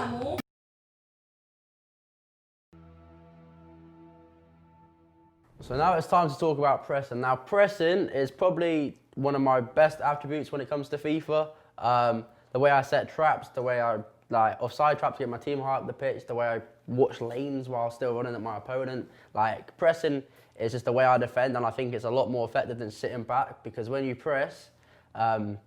cominciamo. So now it's time to talk about pressing. Now pressing is probably one of my best attributes when it comes to FIFA. The way I set traps, the way I offside traps to get my team high up the pitch, the way I watch lanes while still running at my opponent. Like pressing is just the way I defend, and I think it's a lot more effective than sitting back, because when you press and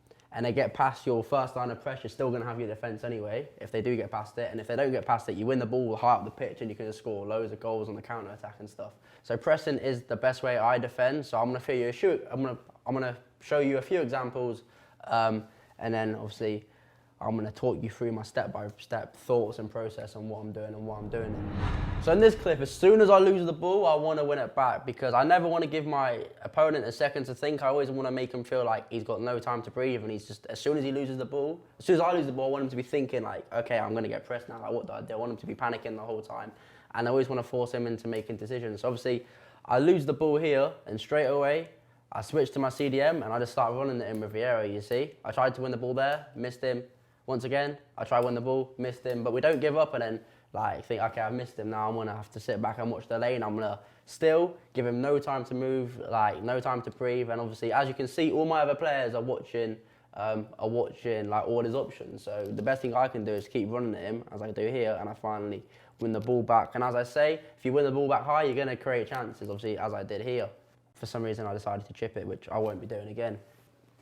they get past your first line of pressure, you're still going to have your defence anyway, if they do get past it. And if they don't get past it, you win the ball high up the pitch and you can just score loads of goals on the counter-attack and stuff. So pressing is the best way I defend. So I'm going to show you a few examples, and then obviously I'm going to talk you through my step-by-step thoughts and process on what I'm doing and why I'm doing it. So in this clip, as soon as I lose the ball, I want to win it back, because I never want to give my opponent a second to think. I always want to make him feel like he's got no time to breathe, and he's just, as soon as he loses the ball, as soon as I lose the ball, I want him to be thinking like, okay, I'm going to get pressed now, like what do I do? I want him to be panicking the whole time, and I always want to force him into making decisions. So obviously, I lose the ball here, and straight away, I switch to my CDM, and I just start running it in with Vieira, you see? I tried to win the ball there, missed him. Once again, I try to win the ball, missed him, but we don't give up and then think, okay, I've missed him, now I'm gonna have to sit back and watch the lane. I'm gonna still give him no time to move, no time to breathe, and obviously, as you can see, all my other players are watching all his options. So the best thing I can do is keep running at him, as I do here, and I finally win the ball back. And as I say, if you win the ball back high, you're gonna create chances, obviously, as I did here. For some reason, I decided to chip it, which I won't be doing again.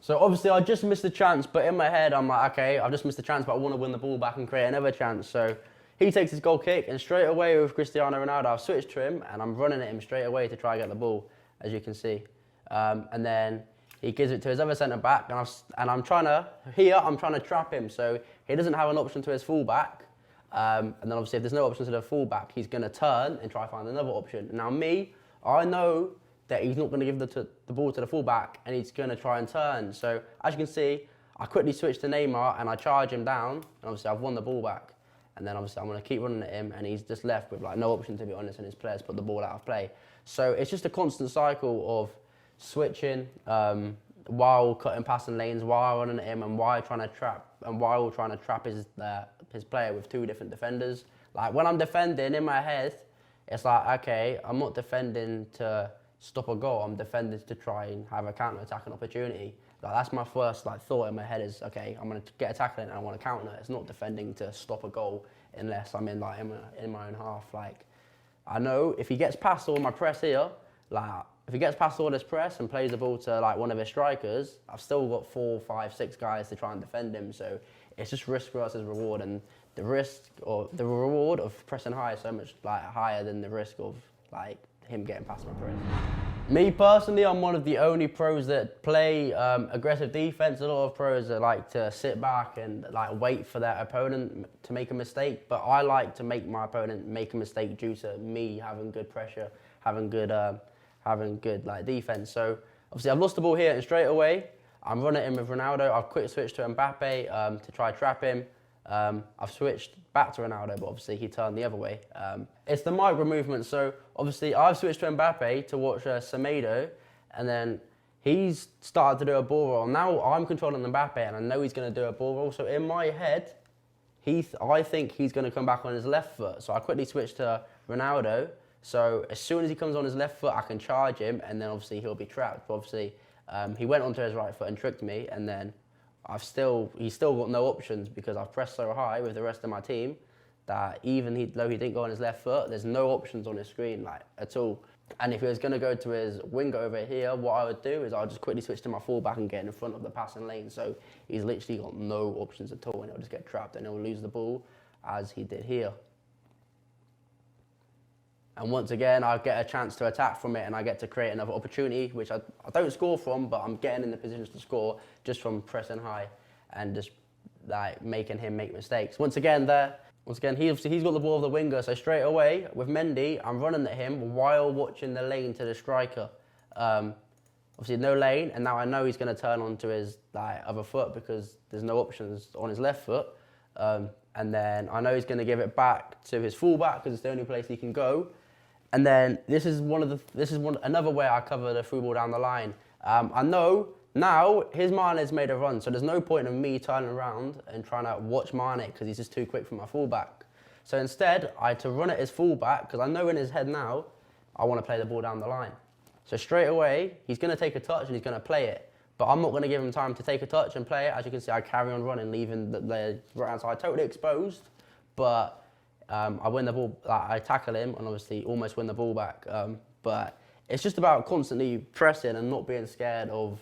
So obviously I just missed the chance, but in my head I'm like, okay, I've just missed the chance, but I want to win the ball back and create another chance. So he takes his goal kick, and straight away with Cristiano Ronaldo, I've switched to him and I'm running at him straight away to try and get the ball, as you can see. And then he gives it to his other centre back, and I'm trying to trap him, so he doesn't have an option to his full back. And then obviously if there's no option to the full back, he's going to turn and try to find another option. Now me, I know that he's not going to give the ball to the fullback, and he's going to try and turn. So as you can see, I quickly switch to Neymar and I charge him down, and obviously I've won the ball back. And then obviously I'm going to keep running at him, and he's just left with no option, to be honest, and his players put the ball out of play. So it's just a constant cycle of switching while cutting passing lanes, while running at him, and while trying to trap his player with two different defenders. Like when I'm defending in my head, it's like, okay, I'm not defending to stop a goal, I'm defending to try and have a counter-attacking opportunity. That's my first thought in my head is, okay, I'm going to get a tackle in and I want to counter. It's not defending to stop a goal unless I'm in my own half. I know if he gets past all my press here, if he gets past all this press and plays the ball to one of his strikers, I've still got 4, 5, 6 guys to try and defend him. So it's just risk versus reward, and the reward of pressing high is so much higher than the risk of him getting past my press. Me personally, I'm one of the only pros that play aggressive defense. A lot of pros that like to sit back and wait for their opponent to make a mistake, but I like to make my opponent make a mistake due to me having good pressure, having good defense. So obviously I've lost the ball here, and straight away I'm running in with Ronaldo. I've quick switched to Mbappe to try trap him. I've switched back to Ronaldo, but obviously he turned the other way. It's the micro movement. So obviously I've switched to Mbappe to watch Semedo, and then he's started to do a ball roll. Now I'm controlling Mbappe, and I know he's going to do a ball roll. So in my head, I think he's going to come back on his left foot. So I quickly switched to Ronaldo. So as soon as he comes on his left foot, I can charge him, and then obviously he'll be trapped. But obviously he went onto his right foot and tricked me, and then he's still got no options, because I've pressed so high with the rest of my team that even though he didn't go on his left foot, there's no options on his screen at all. And if he was going to go to his winger over here, what I would do is I'll just quickly switch to my fullback and get in front of the passing lane. So he's literally got no options at all, and he'll just get trapped and he'll lose the ball as he did here. And once again, I get a chance to attack from it, and I get to create another opportunity, which I don't score from, but I'm getting in the positions to score just from pressing high and just making him make mistakes. Once again, he's got the ball of the winger, so straight away with Mendy, I'm running at him while watching the lane to the striker. Obviously no lane, and now I know he's going to turn onto his other foot because there's no options on his left foot. And then I know he's going to give it back to his fullback because it's the only place he can go. And then this is another way I cover the through ball down the line. I know Now, his Mane has made a run, so there's no point in me turning around and trying to watch Mane because he's just too quick for my fullback. So instead, I had to run at his fullback because I know in his head now, I want to play the ball down the line. So straight away, he's going to take a touch and he's going to play it. But I'm not going to give him time to take a touch and play it. As you can see, I carry on running, leaving the right-hand side totally exposed. But I win the ball, I tackle him and obviously almost win the ball back. But it's just about constantly pressing and not being scared of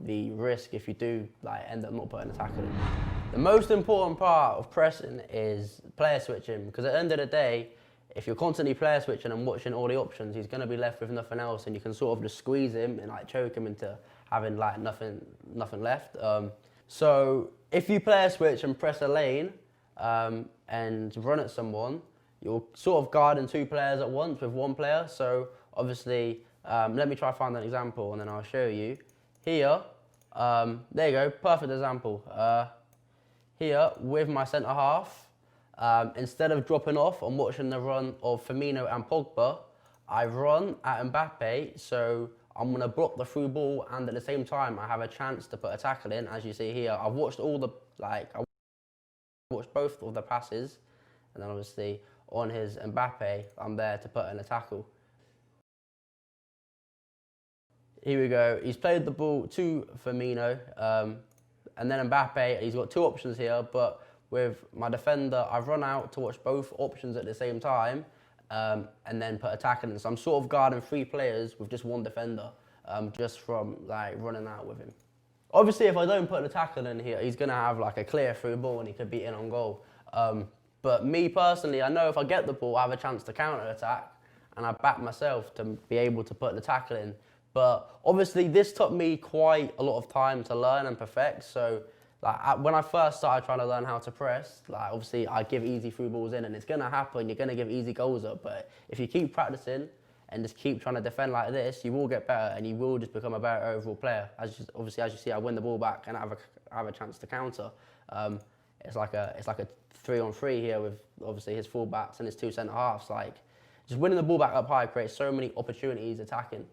the risk if you do end up not putting a tackle in. The most important part of pressing is player switching, because at the end of the day, if you're constantly player switching and watching all the options, he's going to be left with nothing else, and you can sort of just squeeze him and choke him into having nothing left. So if you player switch and press a lane and run at someone, you're sort of guarding two players at once with one player. So obviously, let me try to find an example and then I'll show you. Here, there you go, perfect example. Here with my centre half, instead of dropping off and watching the run of Firmino and Pogba, I run at Mbappe, so I'm going to block the through ball and at the same time I have a chance to put a tackle in. As you see here, I've watched I watched both of the passes, and then obviously on his Mbappe, I'm there to put in a tackle. Here we go, he's played the ball to Firmino, and then Mbappe, he's got two options here, but with my defender, I've run out to watch both options at the same time, and then put a tackle in. So I'm sort of guarding three players with just one defender, just from running out with him. Obviously, if I don't put the tackle in here, he's gonna have a clear through ball and he could be in on goal. But me personally, I know if I get the ball, I have a chance to counter attack, and I back myself to be able to put the tackle in. But obviously, this took me quite a lot of time to learn and perfect. So when I first started trying to learn how to press, obviously I give easy through balls in, and it's gonna happen. You're gonna give easy goals up. But if you keep practicing and just keep trying to defend like this, you will get better, and you will just become a better overall player. Obviously, as you see, I win the ball back and I have a chance to counter. It's like a 3-on-3 here with obviously his fullbacks and his two centre halves. Just winning the ball back up high creates so many opportunities attacking.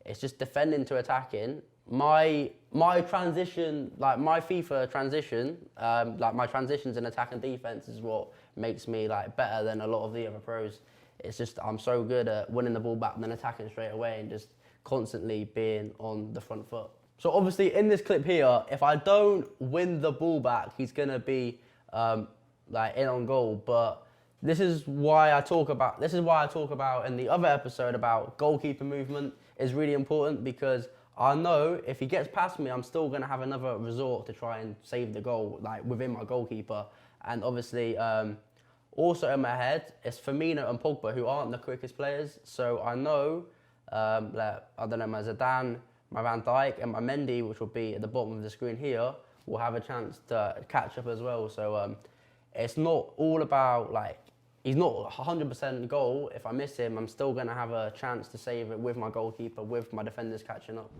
It's just defending to attacking. My transition, my FIFA transition, my transitions in attack and defense is what makes me better than a lot of the other pros. It's just I'm so good at winning the ball back and then attacking straight away and just constantly being on the front foot. So obviously in this clip here, if I don't win the ball back, he's gonna be in on goal. But this is why I talk about in the other episode about goalkeeper movement is really important, because I know if he gets past me, I'm still going to have another resort to try and save the goal, within my goalkeeper. And obviously, also in my head, it's Firmino and Pogba who aren't the quickest players. So I know that, I don't know, my Zidane, my Van Dijk and my Mendy, which will be at the bottom of the screen here, will have a chance to catch up as well. So it's not all about, he's not 100% goal. If I miss him, I'm still going to have a chance to save it with my goalkeeper, with my defenders catching up.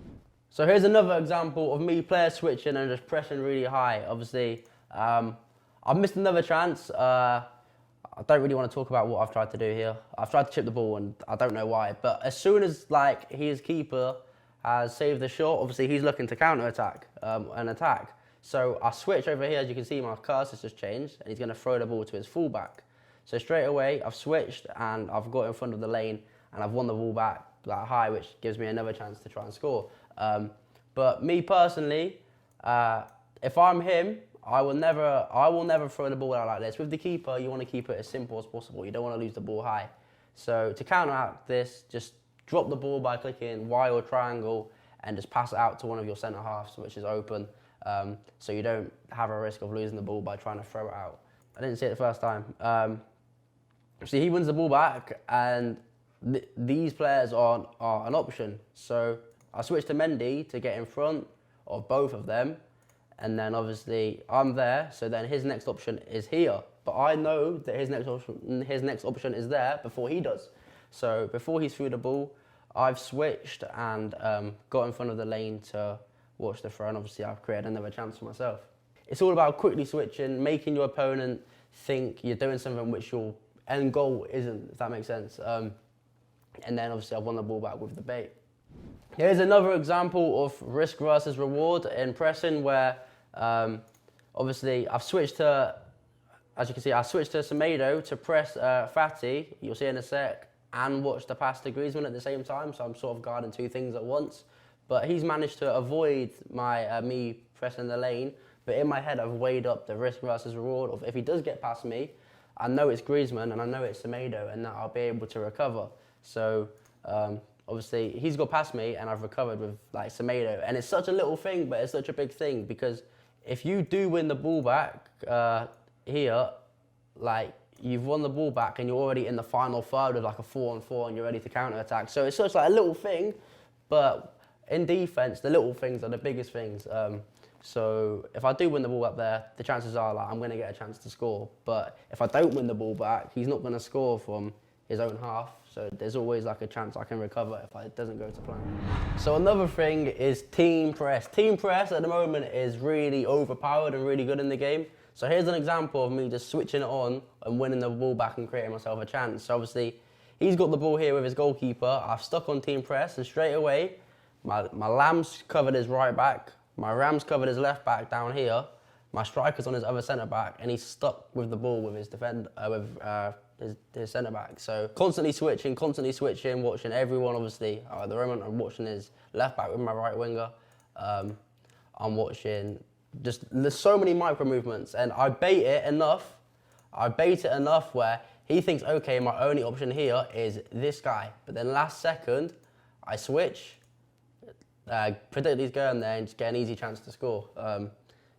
So here's another example of me player switching and just pressing really high. Obviously, I've missed another chance. I don't really want to talk about what I've tried to do here. I've tried to chip the ball and I don't know why. But as soon as his keeper has saved the shot, obviously he's looking to counter attack and attack. So I switch over here. As you can see, my cursor's just changed and he's going to throw the ball to his fullback. So straight away, I've switched and I've got in front of the lane and I've won the ball back high, which gives me another chance to try and score. But me personally, if I'm him, I will never throw the ball out like this. With the keeper, you want to keep it as simple as possible. You don't want to lose the ball high. So to counteract this, just drop the ball by clicking Y or triangle and just pass it out to one of your centre halves, which is open. So you don't have a risk of losing the ball by trying to throw it out. I didn't see it the first time. See, he wins the ball back, and these players are an option. So I switched to Mendy to get in front of both of them, and then obviously I'm there. So then his next option is here, but I know that his next option is there before he does. So before he threw the ball, I've switched and got in front of the lane to watch the throw, and obviously I've created another chance for myself. It's all about quickly switching, making your opponent think you're doing something which your end goal isn't, if that makes sense. And then obviously I've won the ball back with the bait. Here's another example of risk versus reward in pressing where obviously I've switched to, as you can see, I switched to Semedo to press Fati, you'll see in a sec, and watch the pass to Griezmann at the same time, so I'm sort of guarding two things at once. But he's managed to avoid my me pressing the lane, but in my head I've weighed up the risk versus reward of if he does get past me, I know it's Griezmann and I know it's Semedo and that I'll be able to recover. So obviously he's got past me and I've recovered with like Semedo, and it's such a little thing but it's such a big thing, because if you do win the ball back here, like you've won the ball back and you're already in the final third with like a 4-on-4 and you're ready to counter attack. So it's such like a little thing, but in defense the little things are the biggest things. So if I do win the ball up there, the chances are like I'm going to get a chance to score. But if I don't win the ball back, he's not going to score from his own half. So there's always like a chance I can recover if it doesn't go to plan. So another thing is team press. Team press at the moment is really overpowered and really good in the game. So here's an example of me just switching it on and winning the ball back and creating myself a chance. So obviously he's got the ball here with his goalkeeper. I've stuck on team press and straight away my Lamb's covered his right back. My Ram's covered his left back down here. My striker's on his other centre back, and he's stuck with the ball with his his centre back. So constantly switching, watching everyone. Obviously, at the moment I'm watching his left back with my right winger. I'm watching there's so many micro movements, and I bait it enough. Where he thinks, okay, my only option here is this guy. But then last second, I switch. Predict he's going there and just get an easy chance to score.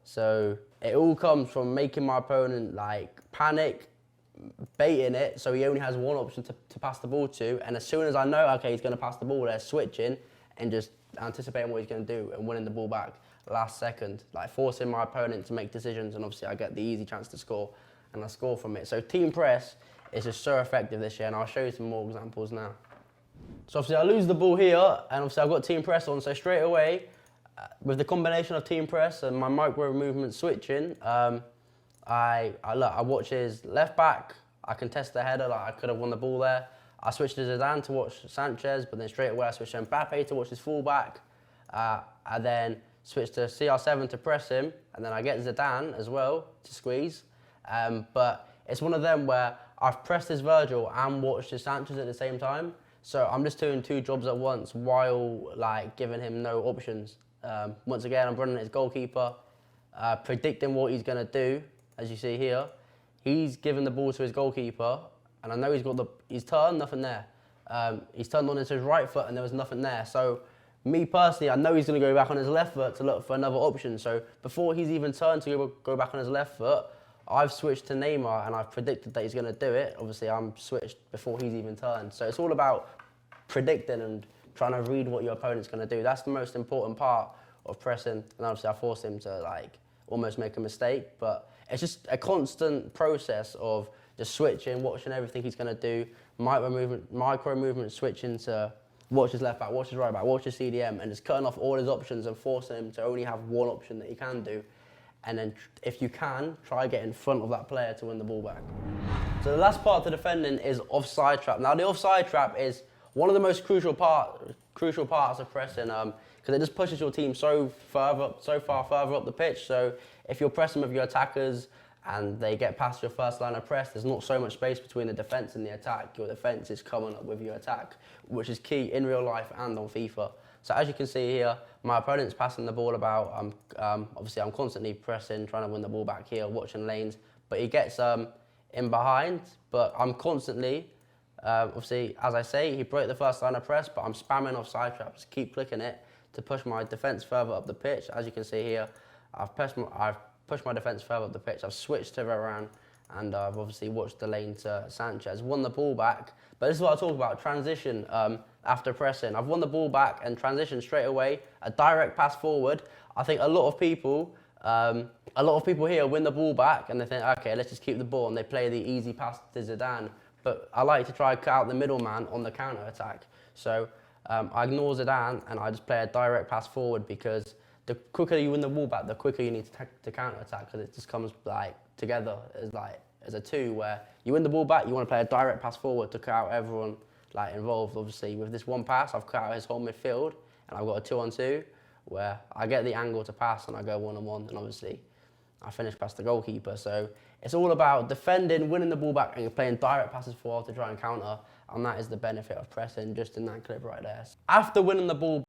So it all comes from making my opponent like panic, baiting it so he only has one option to pass the ball to, and as soon as I know, okay, he's going to pass the ball there, switching and just anticipating what he's going to do and winning the ball back last second, like forcing my opponent to make decisions, and obviously I get the easy chance to score and I score from it. So team press is just so effective this year, and I'll show you some more examples now. So obviously I lose the ball here, and obviously I've got team press on, so straight away, with the combination of team press and my micro movement switching, I watch his left back, I can test the header, like I could have won the ball there. I switched to Zidane to watch Sanchez, but then straight away I switched to Mbappe to watch his fullback. I then switched to CR7 to press him, and then I get Zidane as well to squeeze. But it's one of them where I've pressed his Virgil and watched his Sanchez at the same time. So I'm just doing two jobs at once while like giving him no options. Once again, I'm running his goalkeeper, predicting what he's going to do. As you see here, he's given the ball to his goalkeeper, and I know he's turned, nothing there. He's turned on into his right foot, and there was nothing there. So me personally, I know he's going to go back on his left foot to look for another option. So before he's even turned to go back on his left foot, I've switched to Neymar and I've predicted that he's going to do it. Obviously, I'm switched before he's even turned. So it's all about predicting and trying to read what your opponent's going to do. That's the most important part of pressing. And obviously, I forced him to like almost make a mistake. But it's just a constant process of just switching, watching everything he's going to do, micro movement, switching to watch his left back, watch his right back, watch his CDM, and just cutting off all his options and forcing him to only have one option that he can do. And then if you can, try get in front of that player to win the ball back. So the last part to defending is offside trap. Now the offside trap is one of the most crucial parts of pressing, because it just pushes your team so far further up the pitch. So if you're pressing with your attackers and they get past your first line of press, there's not so much space between the defence and the attack. Your defence is coming up with your attack, which is key in real life and on FIFA. So as you can see here, my opponent's passing the ball about. Obviously, I'm constantly pressing, trying to win the ball back here, watching lanes. But he gets in behind, but I'm constantly, obviously, as I say, he broke the first line of press, but I'm spamming offside traps, keep clicking it to push my defence further up the pitch. As you can see here, I've pushed my defence further up the pitch. I've switched to Varane, and I've obviously watched the lane to Sanchez, won the ball back. But this is what I talk about, transition after pressing. I've won the ball back and transition straight away, a direct pass forward. I think a lot of people here win the ball back and they think, okay, let's just keep the ball, and they play the easy pass to Zidane. But I like to try and cut out the middleman on the counter attack. So I ignore Zidane and I just play a direct pass forward, because the quicker you win the ball back, the quicker you need to counter attack, because it just comes like together as a two, where you win the ball back, you want to play a direct pass forward to cut out everyone like involved. Obviously, with this one pass, I've cut out his whole midfield, and I've got a 2-on-2 where I get the angle to pass and I go 1-on-1, and obviously I finish past the goalkeeper. So it's all about defending, winning the ball back, and playing direct passes forward to try and counter, and that is the benefit of pressing, just in that clip right there. After winning the ball